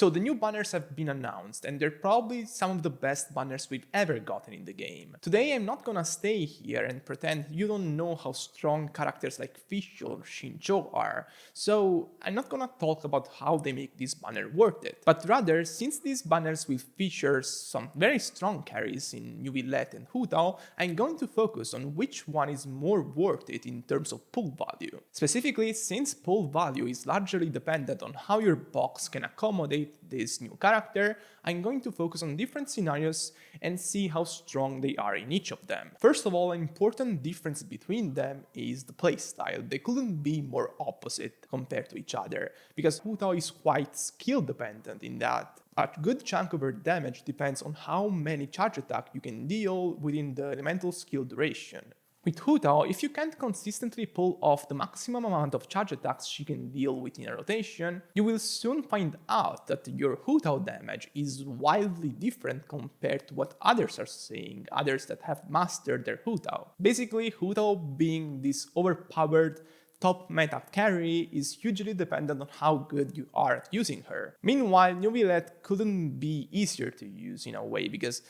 So the new banners have been announced, and they're probably some of the best banners we've ever gotten in the game. Today I'm not gonna stay here and pretend you don't know how strong characters like Fish or Shinjo are, so I'm not gonna talk about how they make this banner worth it, but rather, since these banners will feature some very strong carries in Neuvillette and Hu Tao, I'm going to focus on which one is more worth it in terms of pull value. Specifically, since pull value is largely dependent on how your box can accommodate this new character, I'm going to focus on different scenarios and see how strong they are in each of them. First of all, an important difference between them is the playstyle. They couldn't be more opposite compared to each other, because Hu Tao is quite skill dependent in that a good chunk of her damage depends on how many charge attack you can deal within the elemental skill duration. With Hu Tao, if you can't consistently pull off the maximum amount of charge attacks she can deal within a rotation, you will soon find out that your Hu Tao damage is wildly different compared to what others are saying, others that have mastered their Hu Tao. Basically, Hu Tao being this overpowered top meta carry is hugely dependent on how good you are at using her. Meanwhile, Neuvillette couldn't be easier to use in a way, because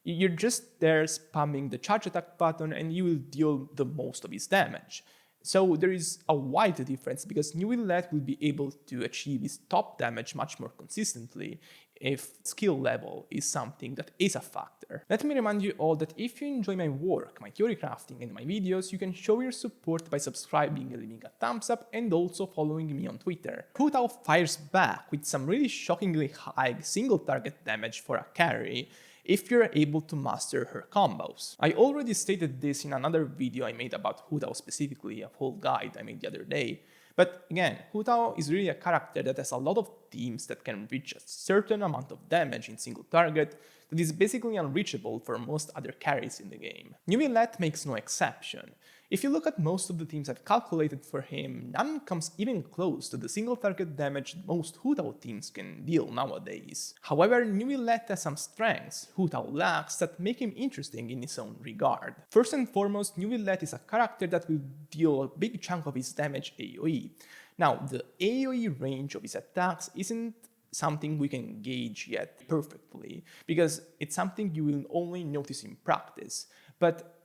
you're just there spamming the charge attack button and you will deal the most of his damage. So there is a wide difference, because Neuvillette will be able to achieve his top damage much more consistently if skill level is something that is a factor. Let me remind you all that if you enjoy my work, my theory crafting and my videos, you can show your support by subscribing and leaving a thumbs up and also following me on Twitter. Hu Tao fires back with some really shockingly high single target damage for a carry if you're able to master her combos. I already stated this in another video I made about Hu Tao specifically, a whole guide I made the other day. But again, Hu Tao is really a character that has a lot of teams that can reach a certain amount of damage in single target that is basically unreachable for most other carries in the game. Neuvillette makes no exception. If you look at most of the teams I've calculated for him, none comes even close to the single target damage most Hu Tao teams can deal nowadays. However, Neuvillette has some strengths Hu Tao lacks that make him interesting in his own regard. First and foremost, Neuvillette is a character that will deal a big chunk of his damage AoE. Now, the AoE range of his attacks isn't something we can gauge yet perfectly, because it's something you will only notice in practice, but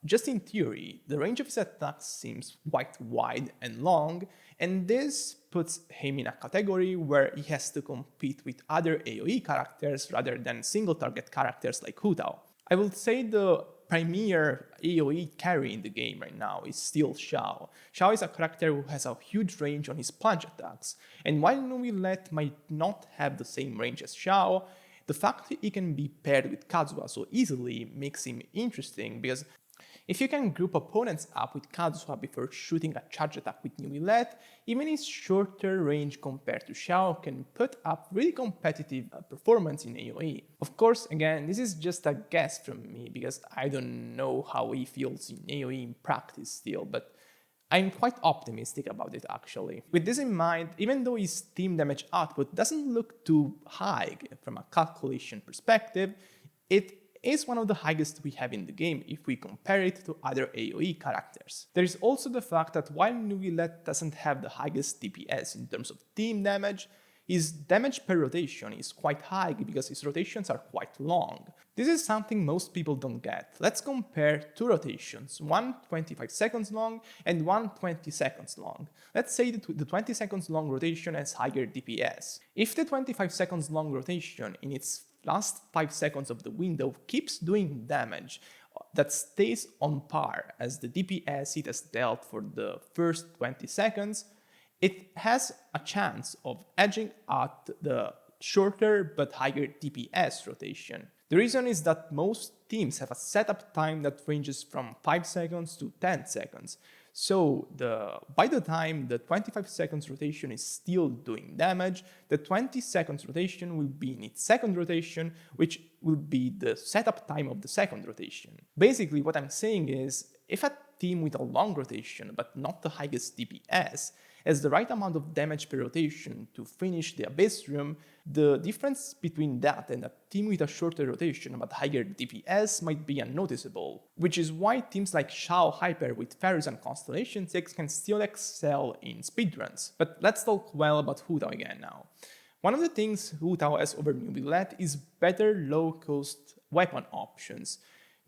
just in theory, the range of his attacks seems quite wide and long, and this puts him in a category where he has to compete with other AoE characters rather than single target characters like Hu Tao. I will say the premier AoE carry in the game right now is still Xiao. Xiao is a character who has a huge range on his plunge attacks, and while Neuvillette might not have the same range as Xiao, the fact that he can be paired with Kazuha so easily makes him interesting, because if you can group opponents up with Kazuha before shooting a charge attack with Neuvillette, even his shorter range compared to Xiao can put up really competitive performance in AoE. Of course, again, this is just a guess from me, because I don't know how he feels in AoE in practice still, but I'm quite optimistic about it actually. With this in mind, even though his team damage output doesn't look too high from a calculation perspective, it is one of the highest we have in the game if we compare it to other AoE characters. There is also the fact that while Neuvillette doesn't have the highest DPS in terms of team damage, his damage per rotation is quite high because his rotations are quite long. This is something most people don't get. Let's compare two rotations, one 25 seconds long and one 20 seconds long. Let's say that the 20 seconds long rotation has higher DPS. If the 25 seconds long rotation in its last 5 seconds of the window keeps doing damage that stays on par as the DPS it has dealt for the first 20 seconds, it has a chance of edging out the shorter but higher DPS rotation. The reason is that most teams have a setup time that ranges from 5 seconds to 10 seconds. So by the time the 25 seconds rotation is still doing damage, the 20 seconds rotation will be in its second rotation, which will be the setup time of the second rotation. Basically, what I'm saying is, if a team with a long rotation but not the highest DPS has the right amount of damage per rotation to finish the Abyss Room, the difference between that and a team with a shorter rotation but higher DPS might be unnoticeable, which is why teams like Xiao Hyper with Ferris and Constellation 6 can still excel in speedruns. But let's talk well about Hu Tao again now. One of the things Hu Tao has over Neuvillette is better low-cost weapon options.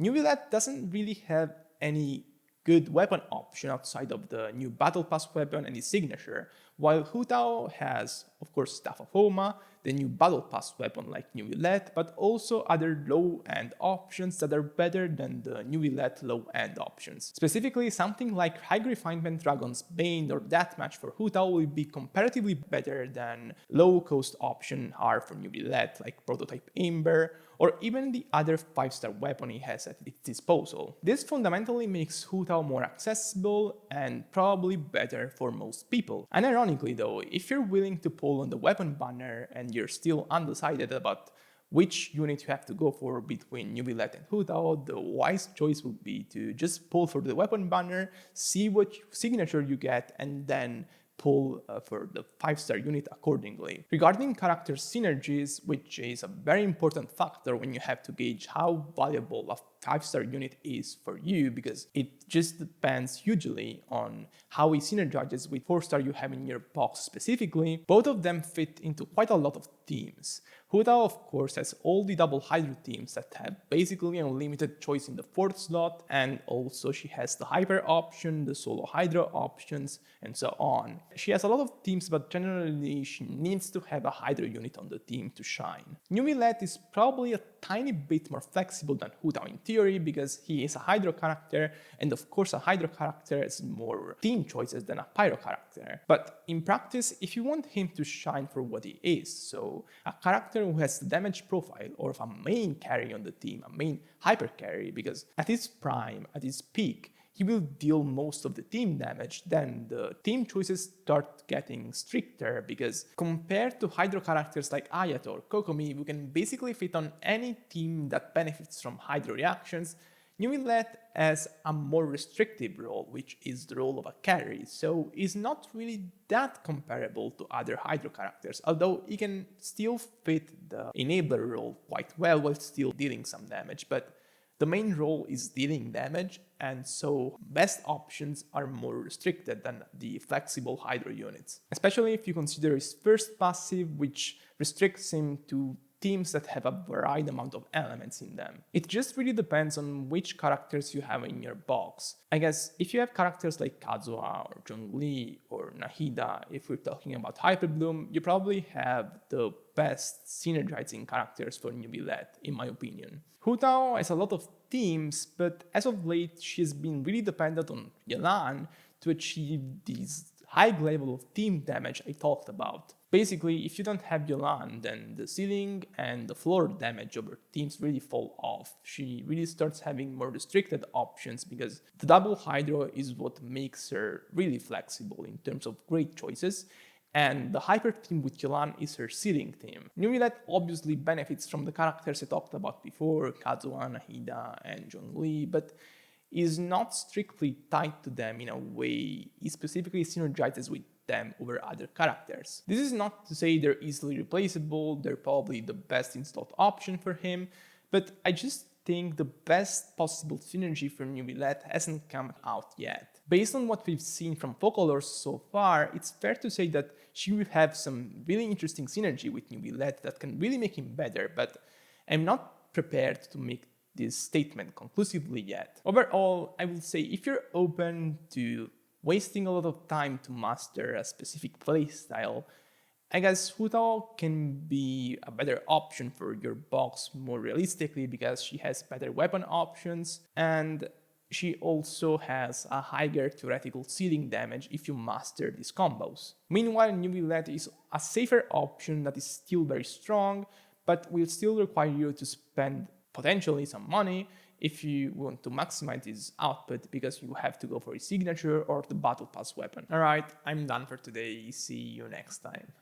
Neuvillette doesn't really have any good weapon option outside of the new Battle Pass weapon and its signature, while Hu Tao has, of course, Staff of Homa, the new Battle Pass weapon like Neuvillette, but also other low-end options that are better than the Neuvillette low-end options. Specifically, something like High Refinement Dragon's Bane or Deathmatch for Hu Tao will be comparatively better than low-cost options are for Neuvillette, like Prototype Ember, or even the other 5-star weapon he has at its disposal. This fundamentally makes Hu Tao more accessible and probably better for most people. And ironically though, if you're willing to pull on the weapon banner and you're still undecided about which unit you have to go for between Neuvillette and Hu Tao, the wise choice would be to just pull for the weapon banner, see what signature you get, and then pull for the 5-star unit accordingly. Regarding character synergies, which is a very important factor when you have to gauge how valuable a 5-star unit is for you, because it just depends hugely on how it synergizes with 4-star you have in your box specifically. Both of them fit into quite a lot of teams. Hu Tao, of course, has all the double Hydro teams that have basically unlimited choice in the 4th slot, and also she has the Hyper option, the Solo Hydro options, and so on. She has a lot of teams, but generally she needs to have a Hydro unit on the team to shine. Neuvillette is probably a tiny bit more flexible than Hu Tao in theory, because he is a Hydro character, and of course a Hydro character has more team choices than a Pyro character. But in practice, if you want him to shine for what he is, so a character who has the damage profile of a main carry on the team, a main hyper carry, because at his prime, at his peak, he will deal most of the team damage, then the team choices start getting stricter, because compared to Hydro characters like Ayato or Kokomi, who can basically fit on any team that benefits from Hydro reactions, Neuvillette has a more restrictive role, which is the role of a carry, so is not really that comparable to other Hydro characters, although he can still fit the enabler role quite well while still dealing some damage, but the main role is dealing damage, and so best options are more restricted than the flexible Hydro units. Especially if you consider his first passive, which restricts him to teams that have a varied amount of elements in them. It just really depends on which characters you have in your box. I guess if you have characters like Kazuha or Zhongli or Nahida, if we're talking about Hyper Bloom, you probably have the best synergizing characters for Neuvillette, in my opinion. Hu Tao has a lot of teams, but as of late she has been really dependent on Yelan to achieve these high level of team damage I talked about. Basically, if you don't have Yelan, then the ceiling and the floor damage of her teams really fall off. She really starts having more restricted options, because the double Hydro is what makes her really flexible in terms of great choices, and the Hyper team with Yelan is her ceiling team. Neuvillette obviously benefits from the characters I talked about before, Kazuha, Nahida, and Zhongli, but is not strictly tied to them in a way he specifically synergizes with them over other characters. This is not to say they're easily replaceable, they're probably the best installed option for him, but I just think the best possible synergy for Neuvillette hasn't come out yet. Based on what we've seen from Focalors so far, it's fair to say that she will have some really interesting synergy with Neuvillette that can really make him better, but I'm not prepared to make this statement conclusively yet. Overall, I will say if you're open to wasting a lot of time to master a specific playstyle, I guess Hu Tao can be a better option for your box more realistically, because she has better weapon options and she also has a higher theoretical ceiling damage if you master these combos. Meanwhile, Neuvillette is a safer option that is still very strong, but will still require you to spend potentially some money if you want to maximize his output, because you have to go for his signature or the battle pass weapon. Alright, I'm done for today, see you next time.